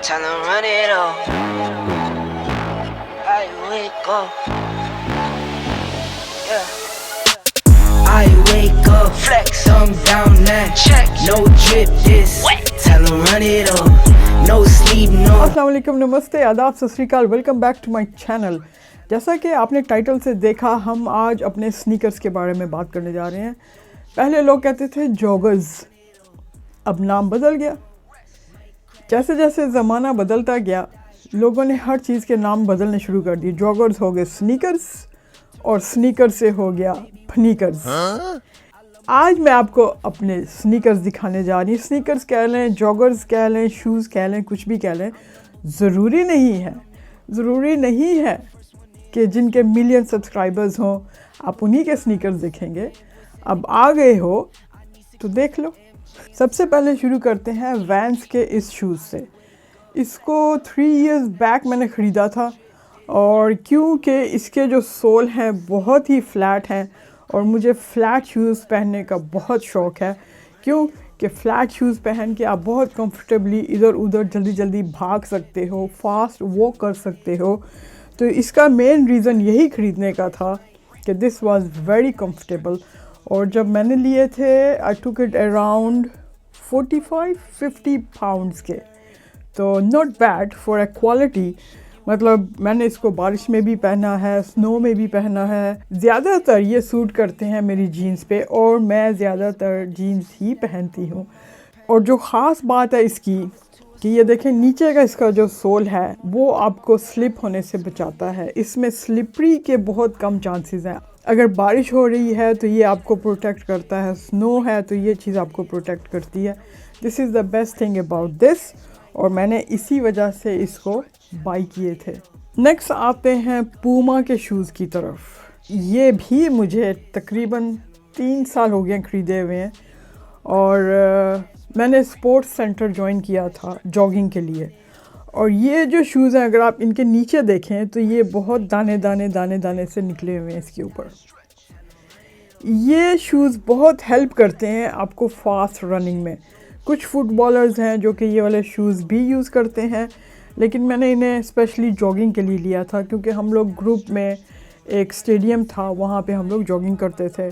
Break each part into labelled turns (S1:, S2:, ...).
S1: Tell them run it up. I wake up. Yeah.
S2: I wake up, flex, thumb down that,
S1: Check.
S2: no drip this, tell 'em run it up, no sleep, no.
S3: अस्सलाम वालेकुम, नमस्ते, आदाब, सत श्री अकाल, welcome back to my channel. जैसा कि आपने टाइटल से देखा, हम आज अपने स्नीकर्स के बारे में बात करने जा रहे हैं। पहले लोग कहते थे जॉगर्स, अब नाम बदल गया। जैसे जैसे ज़माना बदलता गया, लोगों ने हर चीज़ के नाम बदलने शुरू कर दिए। जॉगर्स हो गए स्नीकर्स और स्नीकर्स से हो गया फनीकर्स। आज मैं आपको अपने स्नीकर्स दिखाने जा रही हूँ। स्नीकर्स कह लें, जॉगर्स कह लें, शूज़ कह लें, कुछ भी कह लें, ज़रूरी नहीं है कि जिनके मिलियन सब्सक्राइबर्स हों आप उन्हीं के स्नीकर्स देखेंगे। अब आ गए हो तो देख लो। सबसे पहले शुरू करते हैं वैंस के इस शूज़ से। इसको 3 इयर्स बैक मैंने ख़रीदा था, और क्योंकि इसके जो सोल हैं बहुत ही फ्लैट हैं और मुझे फ़्लैट शूज़ पहनने का बहुत शौक़ है, क्योंकि फ़्लैट शूज़ पहन के आप बहुत कंफर्टेबली इधर उधर जल्दी जल्दी भाग सकते हो, फास्ट वॉक कर सकते हो। तो इसका मेन रीज़न यही ख़रीदने का था कि दिस वाज वेरी कंफर्टेबल। और जब मैंने लिए थे, आई टुक इट अराउंड 45-50 पाउंड्स के, तो not bad for a quality. मतलब मैंने इसको बारिश में भी पहना है, स्नो में भी पहना है। ज़्यादातर ये सूट करते हैं मेरी जीन्स पे, और मैं ज़्यादातर जीन्स ही पहनती हूँ। और जो ख़ास बात है इसकी कि ये देखें, नीचे का इसका जो सोल है वो आपको स्लिप होने से बचाता है। इसमें स्लिपरी के बहुत कम चांसेस हैं। अगर बारिश हो रही है तो ये आपको प्रोटेक्ट करता है, स्नो है तो ये चीज़ आपको प्रोटेक्ट करती है। This is the best thing about this, और मैंने इसी वजह से इसको बाई किए थे। नेक्स्ट आते हैं पूमा के शूज़ की तरफ। ये भी मुझे तकरीबन 3 साल हो गए ख़रीदे हुए हैं, और मैंने स्पोर्ट्स सेंटर ज्वाइन किया था जॉगिंग के लिए। और ये जो शूज़ हैं, अगर आप इनके नीचे देखें तो ये बहुत दाने दाने से निकले हुए हैं इसके ऊपर। ये शूज़ बहुत हेल्प करते हैं आपको फास्ट रनिंग में। कुछ फुटबॉलर्स हैं जो कि ये वाले शूज़ भी यूज़ करते हैं, लेकिन मैंने इन्हें स्पेशली जॉगिंग के लिए लिया था, क्योंकि हम लोग ग्रुप में एक स्टेडियम था, वहाँ पे हम लोग जॉगिंग करते थे।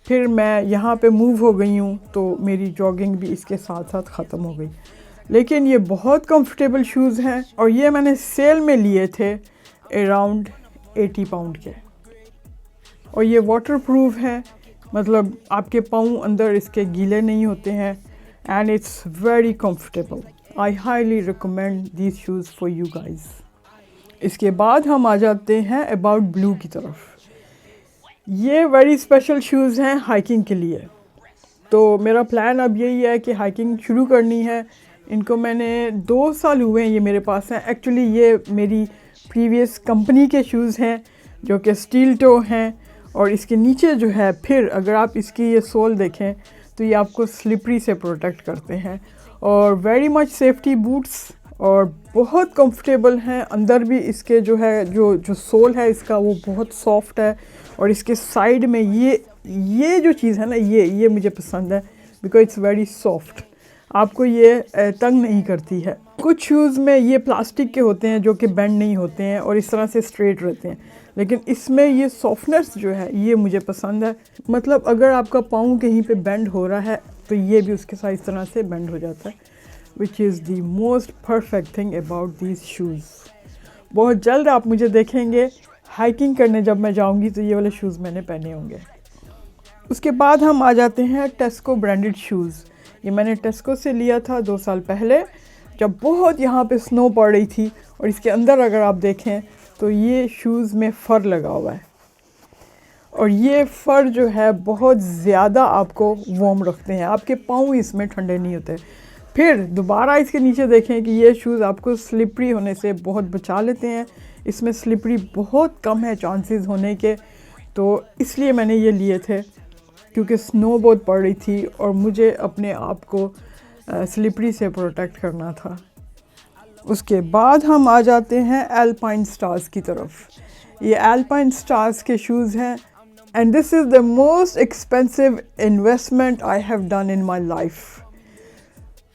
S3: फिर मैं यहाँ पे मूव हो गई हूँ, तो मेरी जॉगिंग भी इसके साथ साथ ख़त्म हो गई। लेकिन ये बहुत कंफर्टेबल शूज़ हैं, और ये मैंने सेल में लिए थे अराउंड 80 पाउंड के। और ये वाटरप्रूफ हैं, मतलब आपके पाँव अंदर इसके गीले नहीं होते हैं, and it's very comfortable. I highly recommend these shoes for you guys. इसके बाद हम आ जाते हैं अबाउट ब्लू की तरफ। ये वेरी स्पेशल शूज़ हैं हाइकिंग के लिए। तो मेरा प्लान अब यही है कि हाइकिंग शुरू करनी है। इनको मैंने 2 साल हुए हैं ये मेरे पास हैं। एक्चुअली ये मेरी प्रीवियस कंपनी के शूज़ हैं जो कि स्टील टो हैं, और इसके नीचे जो है, फिर अगर आप इसकी ये सोल देखें तो ये आपको स्लिपरी से प्रोटेक्ट करते हैं, और वेरी मच सेफ्टी बूट्स, और बहुत कंफर्टेबल हैं। अंदर भी इसके जो है जो सोल है इसका वो बहुत सॉफ्ट है, और इसके साइड में ये जो चीज़ है ना, ये मुझे पसंद है, बिकॉज इट्स वेरी सॉफ्ट। आपको ये तंग नहीं करती है। कुछ शूज़ में ये प्लास्टिक के होते हैं जो कि बेंड नहीं होते हैं और इस तरह से स्ट्रेट रहते हैं, लेकिन इसमें ये सॉफ्टनेस जो है ये मुझे पसंद है। मतलब अगर आपका पाँव कहीं पे बेंड हो रहा है तो ये भी उसके साथ इस तरह से बेंड हो जाता है, which is the most perfect thing about these shoes. बहुत जल्द आप मुझे देखेंगे हाइकिंग करने, जब मैं जाऊँगी तो ये वाले शूज़ मैंने पहने होंगे। उसके बाद हम आ जाते हैं टेस्को ब्रांडेड शूज़। ये मैंने टेस्को से लिया था 2 साल पहले, जब बहुत यहाँ पे स्नो पड़ रही थी। और इसके अंदर अगर आप देखें तो ये शूज़ में फ़र लगा हुआ है, और ये फ़र जो है बहुत ज़्यादा आपको वार्म रखते हैं, आपके पाँव इसमें ठंडे नहीं होते। फिर दोबारा इसके नीचे देखें कि ये शूज़ आपको स्लिपरी होने से बहुत बचा लेते हैं। इसमें स्लिपरी बहुत कम है चांसेस होने के, तो इसलिए मैंने ये लिए थे, क्योंकि स्नो बहुत पड़ रही थी और मुझे अपने आप को स्लिपरी से प्रोटेक्ट करना था। उसके बाद हम आ जाते हैं एल्पाइन स्टार्स की तरफ। ये एल्पाइन स्टार्स के शूज़ हैं, and this is the most expensive investment I have done in my life.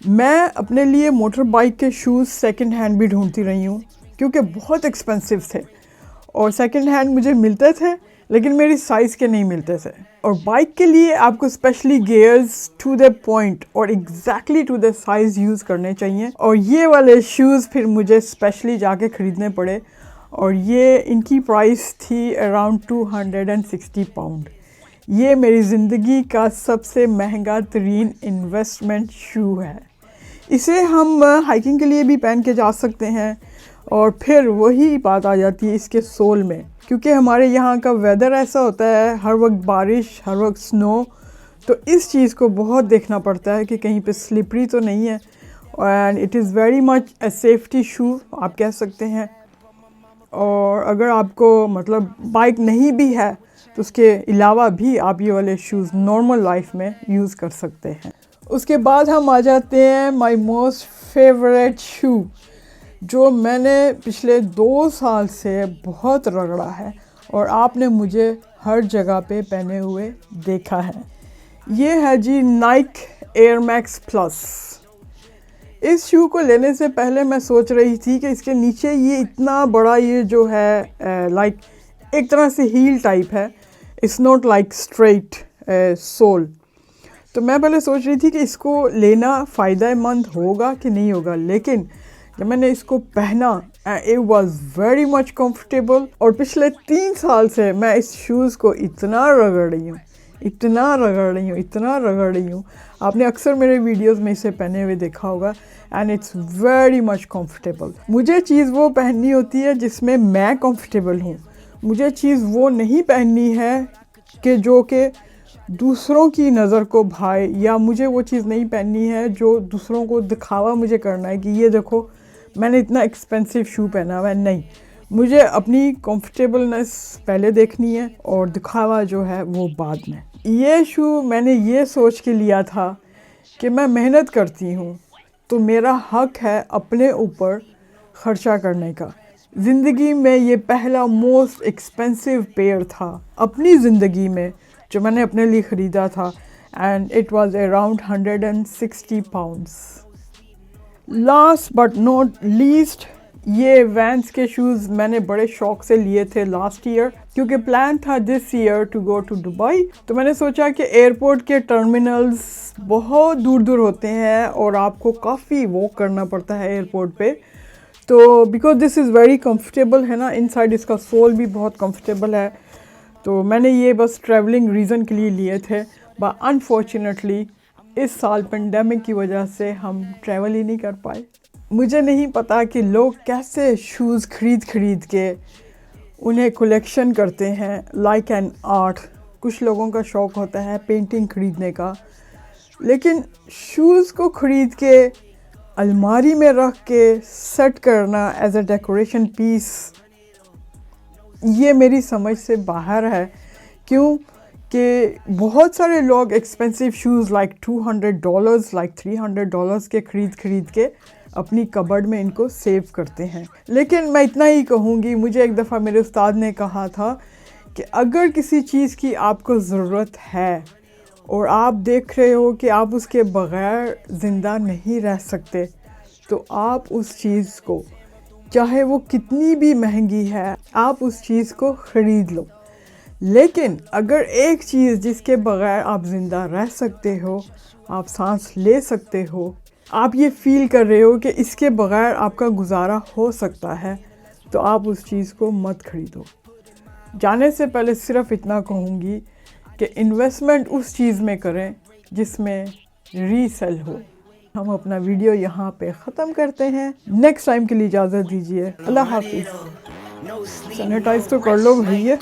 S3: मैं अपने लिए मोटर बाइक के शूज़ सेकंड हैंड भी ढूंढती रही हूँ क्योंकि बहुत एक्सपेंसिव थे और सेकंड हैंड मुझे मिलते थे लेकिन मेरी साइज़ के नहीं मिलते थे। और बाइक के लिए आपको specially gears to the point और exactly to the size use करने चाहिए। और ये वाले शूज़ फिर मुझे स्पेशली जाके ख़रीदने पड़े और ये इनकी प्राइस थी अराउंड 260 पाउंड। ये मेरी ज़िंदगी का सबसे महंगा तरीन इन्वेस्टमेंट शू है। इसे हम हाइकिंग के लिए भी पहन के जा सकते हैं और फिर वही बात आ जाती है इसके सोल में, क्योंकि हमारे यहाँ का वेदर ऐसा होता है, हर वक्त बारिश, हर वक्त स्नो, तो इस चीज़ को बहुत देखना पड़ता है कि कहीं पे स्लिपरी तो नहीं है। And it is very much a safety shoe आप कह सकते हैं। और अगर आपको मतलब बाइक नहीं भी है तो उसके अलावा भी आप ये वाले शूज़ नॉर्मल लाइफ में यूज़ कर सकते हैं। उसके बाद हम आ जाते हैं माय मोस्ट फेवरेट शू, जो मैंने पिछले 2 साल से बहुत रगड़ा है और आपने मुझे हर जगह पे पहने हुए देखा है। ये है जी नाइक एयर मैक्स प्लस। इस शू को लेने से पहले मैं सोच रही थी कि इसके नीचे ये इतना बड़ा ये जो है लाइक एक तरह से हील टाइप है, it's not like straight sole. तो मैं पहले सोच रही थी कि इसको लेना फ़ायदेमंद होगा कि नहीं होगा, लेकिन जब मैंने इसको पहना it was very much comfortable. और पिछले 3 साल से मैं इस शूज़ को इतना रगड़ रही हूँ, इतना रगड़ रही हूँ, इतना रगड़ रही हूँ। आपने अक्सर मेरे वीडियोस में इसे पहने हुए देखा होगा and it's very much comfortable. मुझे चीज़ वो पहननी होती है जिसमें मैं कंफर्टेबल हूँ। मुझे चीज़ वो नहीं पहननी है कि जो कि दूसरों की नज़र को भाए, या मुझे वो चीज़ नहीं पहननी है जो दूसरों को दिखावा मुझे करना है कि ये देखो मैंने इतना एक्सपेंसिव शू पहना हुआ है। नहीं, मुझे अपनी कंफर्टेबलनेस पहले देखनी है और दिखावा जो है वो बाद में। ये शू मैंने ये सोच के लिया था कि मैं मेहनत करती हूँ तो मेरा हक है अपने ऊपर ख़र्चा करने का। ज़िंदगी में ये पहला मोस्ट एक्सपेंसिव पेयर था अपनी ज़िंदगी में जो मैंने अपने लिए ख़रीदा था and it was around 160 pounds. Last but not least, ये वैंस के शूज़ मैंने बड़े शौक से लिए थे लास्ट ईयर, क्योंकि प्लान था this year to go to Dubai. तो मैंने सोचा कि एयरपोर्ट के टर्मिनल्स बहुत दूर दूर होते हैं और आपको काफ़ी वॉक करना पड़ता है एयरपोर्ट पे, तो because this is very comfortable है ना, इनसाइड इसका सोल भी बहुत कंफर्टेबल है, तो मैंने ये बस ट्रैवलिंग रीज़न के लिए लिए थे। बट अनफॉर्चुनेटली इस साल पेंडेमिक की वजह से हम ट्रैवल ही नहीं कर पाए। मुझे नहीं पता कि लोग कैसे शूज़ खरीद के उन्हें कलेक्शन करते हैं लाइक एन आर्ट। कुछ लोगों का शौक़ होता है पेंटिंग ख़रीदने का, लेकिन शूज़ को ख़रीद के अलमारी में रख के सेट करना एज अ डेकोरेशन पीस, ये मेरी समझ से बाहर है। क्यों कि बहुत सारे लोग एक्सपेंसिव शूज़ लाइक $200 लाइक $300 के ख़रीद के अपनी कबर्ड में इनको सेव करते हैं। लेकिन मैं इतना ही कहूँगी, मुझे एक दफ़ा मेरे उस्ताद ने कहा था कि अगर किसी चीज़ की आपको ज़रूरत है और आप देख रहे हो कि आप उसके बग़ैर ज़िंदा नहीं रह सकते, तो आप उस चीज़ को, चाहे वो कितनी भी महंगी है, आप उस चीज़ को ख़रीद लो। लेकिन अगर एक चीज़ जिसके बग़ैर आप ज़िंदा रह सकते हो, आप सांस ले सकते हो, आप ये फ़ील कर रहे हो कि इसके बग़ैर आपका गुजारा हो सकता है, तो आप उस चीज़ को मत ख़रीदो। जाने से पहले सिर्फ़ इतना कहूँगी कि इन्वेस्टमेंट उस चीज़ में करें जिसमें रीसेल हो। हम अपना वीडियो यहाँ पे ख़त्म करते हैं। नेक्स्ट टाइम के लिए इजाज़त दीजिए। अल्लाह हाफिज़। सैनिटाइज तो कर लो भैया,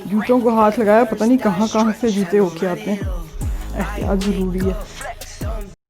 S3: जूतों को हाथ लगाया, पता नहीं कहाँ से जूते होके आते हैं। एहतियात ज़रूरी है।